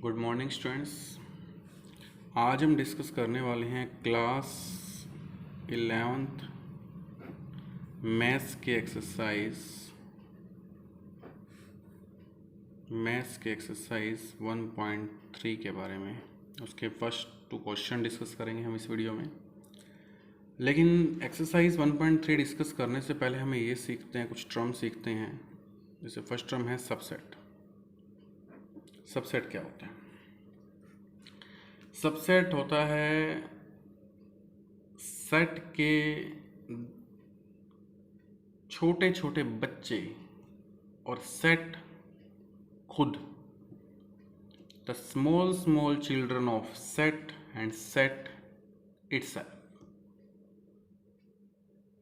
Good morning students. आज हम discuss करने वाले हैं क्लास 11th मैथ्स के एक्सरसाइज 1.3 के बारे में। उसके फर्स्ट 2 क्वेश्चन डिस्कस करेंगे हम इस वीडियो में। लेकिन एक्सरसाइज 1.3 डिस्कस करने से पहले हमें ये सीखते हैं, कुछ टर्म सीखते हैं। जैसे फर्स्ट टर्म है सबसेट। सबसेट क्या होता है? सबसेट होता है सेट के छोटे छोटे बच्चे और सेट खुद, the small children of set and set itself.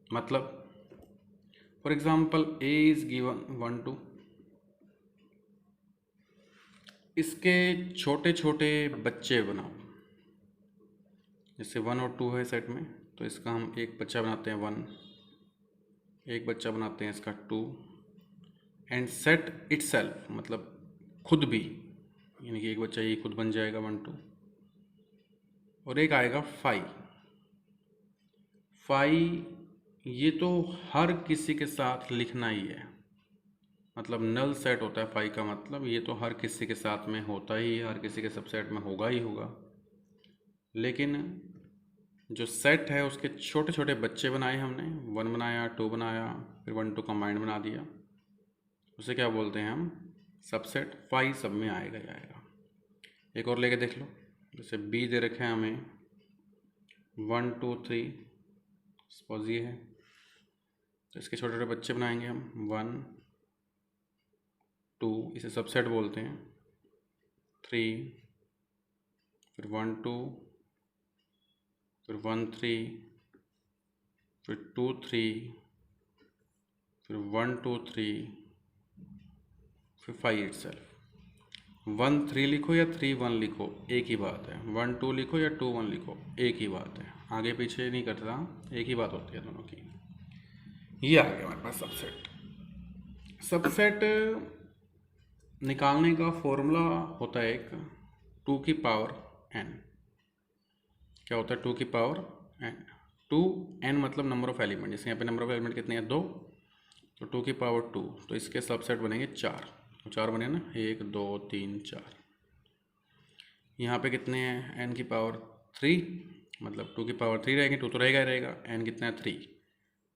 मतलब for example A is given 1 2, इसके छोटे छोटे बच्चे बनाओ। जैसे 1 और 2 है सेट में, तो इसका हम एक बच्चा बनाते हैं 1, एक बच्चा बनाते हैं इसका 2, एंड सेट इटसेल्फ मतलब खुद भी, यानी कि एक बच्चा ये खुद बन जाएगा 1 2, और एक आएगा 5। ये तो हर किसी के साथ लिखना ही है, मतलब नल सेट होता है 5 का मतलब ये तो हर किसी के साथ में होता ही है, हर किसी के सबसेट में होगा ही होगा। लेकिन जो सेट है उसके छोटे छोटे बच्चे बनाए हमने, 1 बनाया, 2 बनाया, फिर 1 2 कंबाइंड बना दिया, उसे क्या बोलते हैं हम? सबसेट। 5 सब में आएगा ही आएगा। एक और लेके देख लो। जैसे बी दे रखे हैं हमें 1 2 3, सपोज ये है, तो इसके छोटे छोटे बच्चे बनाएंगे हम 1 2, इसे सबसेट बोलते हैं। 3, फिर 1 2, फिर 1 3, फिर 2 3, फिर 1 2 3, फिर 5 इटसेल्फ। 1 3 लिखो या 3 1 लिखो, एक ही बात है। 1 2 लिखो या 2 1 लिखो, एक ही बात है। आगे पीछे नहीं करता, एक ही बात होती है दोनों की। ये आ गया हमारे पास सबसेट। सबसेट निकालने का फॉर्मूला होता है एक 2 की पावर n। क्या होता है 2 की पावर n? 2n मतलब नंबर ऑफ एलिमेंट। जैसे यहाँ पे नंबर ऑफ एलिमेंट कितने हैं? 2, तो 2 की पावर 2, तो इसके सबसेट बनेंगे 4। तो 4 बने ना, 1 2 3 4। यहाँ पे कितने हैं? n की पावर 3, मतलब 2 की पावर 3 रहेगी, 2 तो रहेगा ही रहेगा। n कितना है? 3,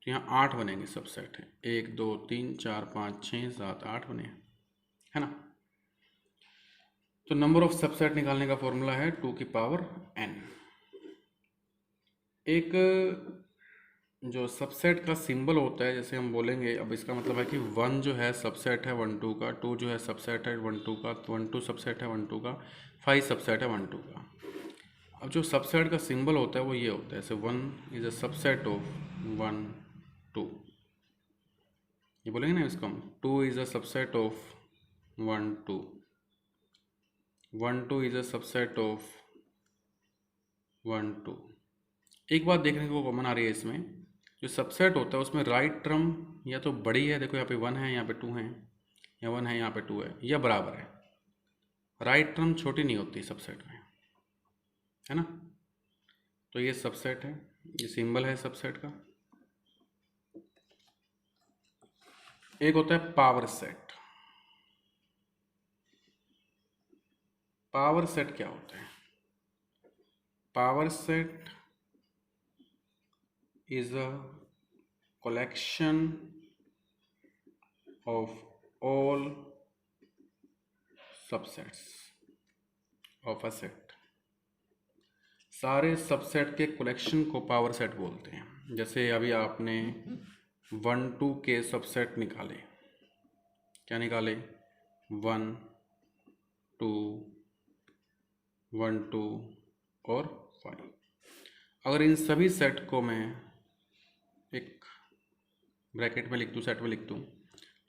तो यहाँ 8 बनेंगे सबसेट है। 1 2 3 4 5 6 7 8 बने, है ना। तो नंबर ऑफ सबसेट निकालने का फॉर्मूला है 2 की पावर n। एक जो सबसेट का सिंबल होता है, जैसे हम बोलेंगे, अब इसका मतलब है कि 1 जो है सबसेट है 1 2 का, 2 जो है सबसेट है 1 2 का, 1 2 सबसेट है 1 2 का, 5 सबसेट है 1 2 का। अब जो सबसेट का सिंबल होता है वो ये होता है, जैसे 1 इज अ सबसेट ऑफ 1 2, ये बोलेंगे ना इसको हम। 2 is a subset of 1 2, 1 2 is a subset of 1 2। एक बात देखने को कॉमन आ रही है इसमें, जो सबसेट होता है उसमें राइट टर्म या तो बड़ी है, देखो यहाँ पे 1 है, यहाँ पे 2 है, या 1 है यहाँ पे 2 है, या बराबर है। राइट टर्म छोटी नहीं होती सबसेट में, है ना। तो ये सबसेट है, ये सिंबल है सबसेट का। एक होता है पावर सेट। पावर सेट क्या होता है? Power set is a collection of all subsets of a set। सारे सबसेट के कलेक्शन को पावर सेट बोलते हैं। जैसे अभी आपने 1 2 के सबसेट निकाले, क्या निकाले? 1 2 1 2 और 5। अगर इन सभी सेट को मैं एक ब्रैकेट में लिख दूँ, सेट में लिख दूँ,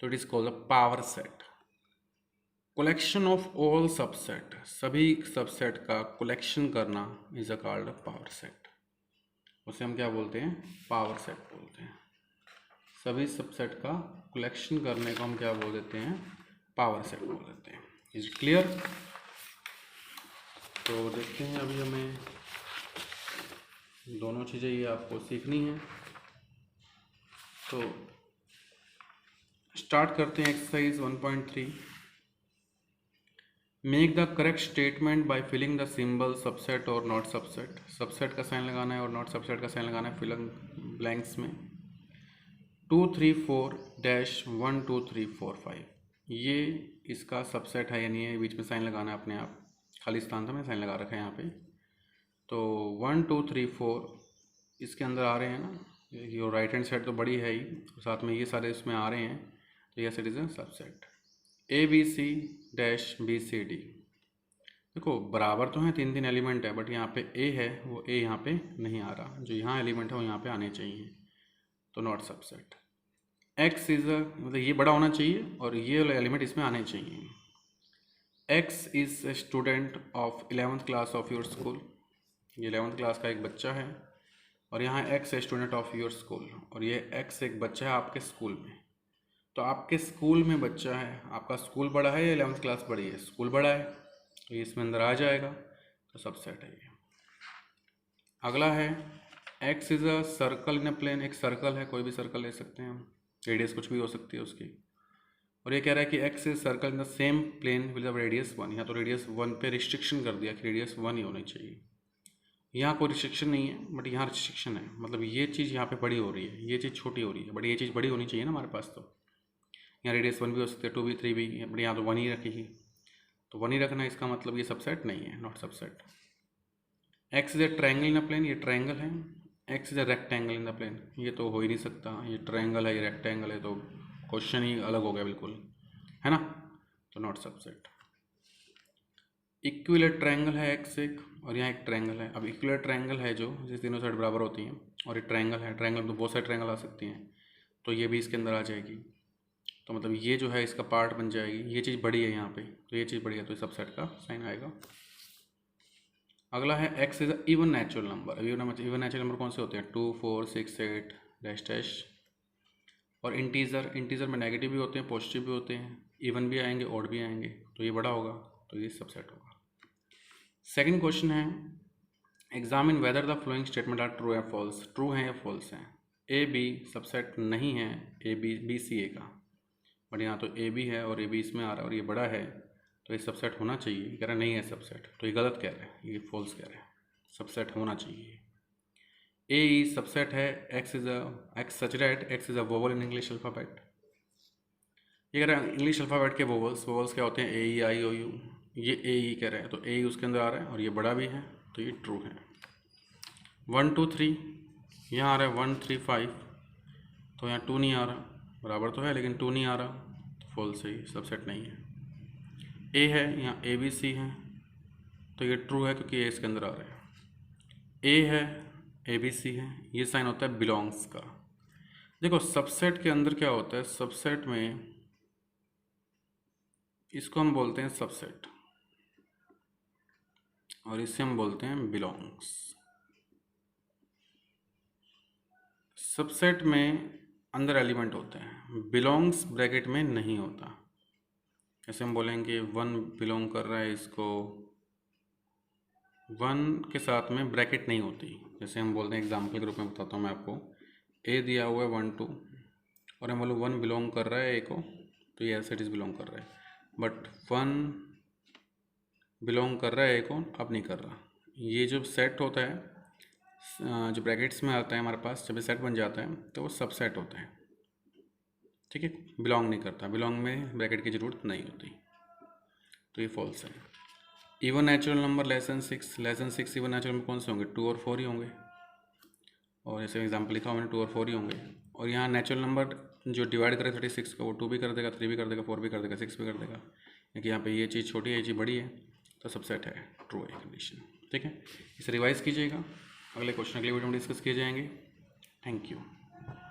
तो it is called a power set. Collection of all subset, सभी सबसेट का कलेक्शन करना is a called power set. उसे हम क्या बोलते हैं? पावर सेट बोलते हैं। सभी सबसेट का कलेक्शन करने को हम क्या बोल देते हैं? पावर सेट बोल देते हैं। Is clear? तो देखते हैं, अभी हमें दोनों चीज़ें ये आपको सीखनी है। तो स्टार्ट करते हैं exercise 1.3। Make the correct statement by filling the symbol subset और नॉट सबसेट। सबसेट का साइन लगाना है और नॉट सबसेट का साइन लगाना है फिलिंग ब्लैंक्स में। 234-12345 ये इसका सबसेट है, यानी ये बीच में साइन लगाना है अपने आप, खाली स्थान था, मैं साइन लगा रखा है यहाँ पे। तो 1 2 3 4 इसके अंदर आ रहे हैं ना, ये राइट हैंड साइड तो बड़ी है ही, साथ में ये सारे इसमें आ रहे हैं, तो yes it is a subset. ABC-BCD, देखो बराबर तो हैं, तीन तीन एलिमेंट है, बट यहाँ पे ए है, वो ए यहाँ पे नहीं आ रहा, जो यहाँ एलिमेंट है वो यहाँ पे आने चाहिए, तो नॉट सबसेट। एक्स इज़ अ, मतलब ये बड़ा होना चाहिए और ये एलिमेंट इसमें आने चाहिए। X is a student of 11th class of your school, ये 11th क्लास का एक बच्चा है, और यहाँ एक्स है स्टूडेंट ऑफ योर स्कूल, और ये एक्स एक बच्चा है आपके स्कूल में। तो आपके स्कूल में बच्चा है, आपका स्कूल बड़ा है या 11th क्लास बड़ी है? स्कूल बड़ा है, तो ये इसमें अंदर आ जाएगा, तो सबसेट है ये। अगला है X is a circle in a plane, एक सर्कल है, कोई भी सर्कल ले सकते हैं हम, रेडियस कुछ भी हो सकती है उसकी, और ये कह रहा है कि X is circle in the same plane with the radius 1। यहाँ तो रेडियस 1 पे रिस्ट्रिक्शन कर दिया कि रेडियस 1 ही होनी चाहिए। यहाँ कोई रिस्ट्रिक्शन नहीं है, बट यहाँ रिस्ट्रिक्शन है, मतलब ये चीज़ यहाँ पे बड़ी हो रही है, ये चीज़ छोटी हो रही है, बट ये चीज़ बड़ी होनी चाहिए ना हमारे पास। तो यहाँ रेडियस 1 भी हो सकती है, 2 भी, 3 भी, बट यहाँ तो 1 ही रखेगी, तो 1 ही रखना है, इसका मतलब ये सबसेट नहीं है, not subset. X is a triangle in the plane, ये ट्रायंगल है। X is a rectangle in the plane, ये तो हो ही नहीं सकता, ये ट्रायंगल है, ये रेक्टेंगल है, तो क्वेश्चन ही अलग हो गया बिल्कुल, है ना, तो नॉट सबसेट। इक्विलेट ट्रायंगल है एक्स एक, और यहाँ एक ट्रायंगल है। अब इक्विलेट ट्रायंगल है जो, जिस तीनों साइड बराबर होती हैं, और ये ट्रायंगल है, ट्रायंगल में तो बहुत सारे ट्रायंगल आ सकती हैं, तो ये भी इसके अंदर आ जाएगी, तो मतलब ये जो है इसका पार्ट बन जाएगी। ये चीज़ बड़ी है यहाँ पे, तो ये चीज़ बड़ी है, तो सबसेट का साइन आएगा। अगला है X is even natural number. Even natural number कौन से होते हैं? 2 4 6 8 डैश डैश। और इंटीजर, इंटीजर में नेगेटिव भी होते हैं, पॉजिटिव भी होते हैं, इवन भी आएंगे, ऑड भी आएंगे, तो ये बड़ा होगा, तो ये सबसेट होगा। सेकंड क्वेश्चन है examine whether the following statement are true या फॉल्स। ट्रू है या फॉल्स है? ए बी सबसेट नहीं है, ए बी सी ए का, बट यहाँ तो ए बी है और ए बी इसमें आ रहा है और ये बड़ा है, तो ये सबसेट होना चाहिए। कह रहा है नहीं है सबसेट, तो ये गलत कह रहा है, ये फॉल्स कह रहा है, सबसेट होना चाहिए। ए ई सबसेट है, x such that x is a vowel in English alphabet. ये कह रहा है इंग्लिश अल्फ़ाबेट के वोवल्स क्या होते हैं? ए ई आई ओ यू, ये ए ई कह रहे हैं, तो ए ई उसके अंदर आ रहा है और ये बड़ा भी है, तो ये ट्रू है। 1 2 3 यहाँ आ रहा है, 1 3 5, तो यहाँ 2 नहीं आ रहा, बराबर तो है लेकिन 2 नहीं आ रहा, तो फॉल्स है, सबसेट नहीं है। ए है, यहाँ ए बी सी है, तो ये ट्रू है क्योंकि ए इसके अंदर आ रहा है। ए है, ए बी सी है, ये साइन होता है बिलोंग्स का। देखो सबसेट के अंदर क्या होता है, सबसेट में इसको हम बोलते हैं सबसेट और इसे हम बोलते हैं बिलोंग्स। सबसेट में अंदर एलिमेंट होते हैं, बिलोंग्स ब्रैकेट में नहीं होता। जैसे हम बोलेंगे 1 बिलोंग कर रहा है इसको, 1 के साथ में ब्रैकेट नहीं होती। जैसे हम बोलते हैं, एग्जाम्पल के रूप में बताता हूँ मैं आपको, ए दिया हुआ है 1 2, और हम बोलो 1 बिलोंग कर रहा है ए को, तो ये एज इट इज़ बिलोंग कर रहा है, बट 1 बिलोंग कर रहा है ए को, अब नहीं कर रहा। ये जो सेट होता है, जो ब्रैकेट्स में आता है हमारे पास, जब ये सेट बन जाता है तो वो सबसेट होता है, ठीक है, बिलोंग नहीं करता, बिलोंग में ब्रैकेट की ज़रूरत नहीं होती, तो ये फॉल्स है। Even natural number lesson 6 even natural number कौन से होंगे? 2 और 4 ही होंगे, और जैसे एग्जाम्पल लिखा हुआ मैंने 2 और 4 ही होंगे। और यहाँ नेचुरल नंबर जो डिवाइड करे 36 को, वो 2 भी कर देगा, 3 भी कर देगा, 4 भी कर देगा, 6 भी कर देगा, क्योंकि यहाँ पे ये चीज़ छोटी है, ये चीज़ बड़ी है, तो सबसेट है, ट्रू है कंडीशन, ठीक है। इसे रिवाइज कीजिएगा, अगले क्वेश्चन अगले वीडियो में डिस्कस किए जाएंगे। Thank you.